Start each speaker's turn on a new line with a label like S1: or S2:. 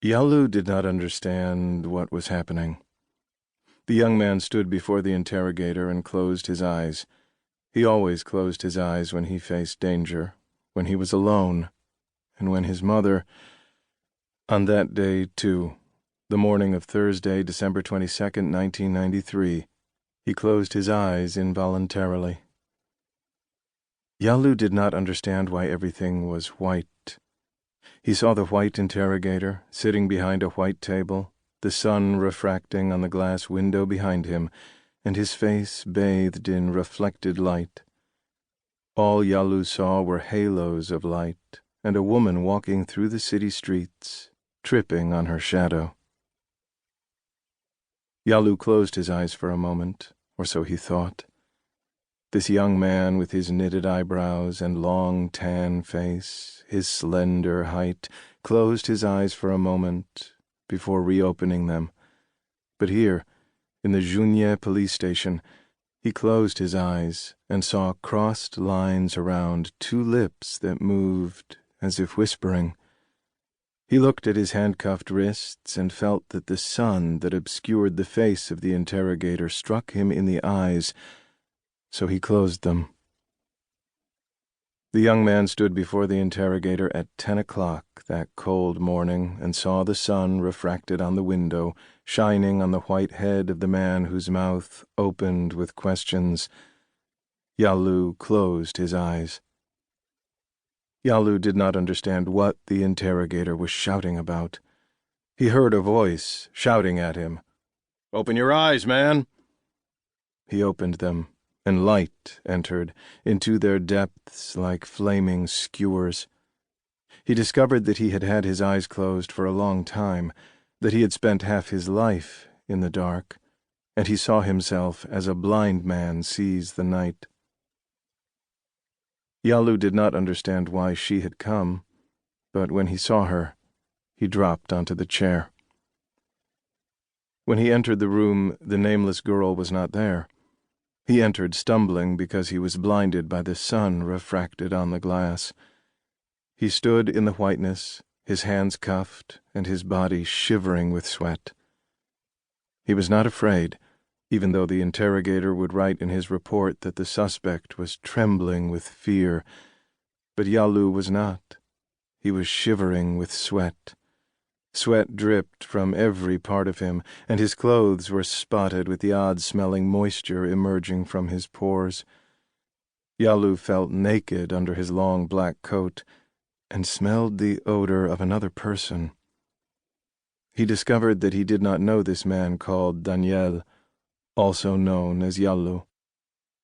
S1: Yalo did not understand what was happening. The young man stood before the interrogator and closed his eyes. He always closed his eyes when he faced danger, when he was alone, and when his mother... On that day, too, the morning of Thursday, December 22nd, 1993, he closed his eyes involuntarily. Yalo did not understand why everything was white. He saw the white interrogator sitting behind a white table, the sun refracting on the glass window behind him, and his face bathed in reflected light. All Yalo saw were halos of light, and a woman walking through the city streets, tripping on her shadow. Yalo closed his eyes for a moment, or so he thought. This young man with his knitted eyebrows and long tan face, his slender height, closed his eyes for a moment before reopening them. But here, in the Jounieh police station, he closed his eyes and saw crossed lines around two lips that moved as if whispering. He looked at his handcuffed wrists and felt that the sun that obscured the face of the interrogator struck him in the eyes, so he closed them. The young man stood before the interrogator at 10 o'clock that cold morning and saw the sun refracted on the window, shining on the white head of the man whose mouth opened with questions. Yalo closed his eyes. Yalo did not understand what the interrogator was shouting about. He heard a voice shouting at him, "Open your eyes, man!" He opened them, and light entered into their depths like flaming skewers. He discovered that he had had his eyes closed for a long time, that he had spent half his life in the dark, and he saw himself as a blind man sees the night. Yalo did not understand why she had come, but when he saw her, he dropped onto the chair. When he entered the room, the nameless girl was not there. He entered stumbling because he was blinded by the sun refracted on the glass. He stood in the whiteness, his hands cuffed and his body shivering with sweat. He was not afraid, even though the interrogator would write in his report that the suspect was trembling with fear. But Yalo was not. He was shivering with sweat. Sweat dripped from every part of him, and his clothes were spotted with the odd-smelling moisture emerging from his pores. Yalo felt naked under his long black coat, and smelled the odor of another person. He discovered that he did not know this man called Daniel, also known as Yalo.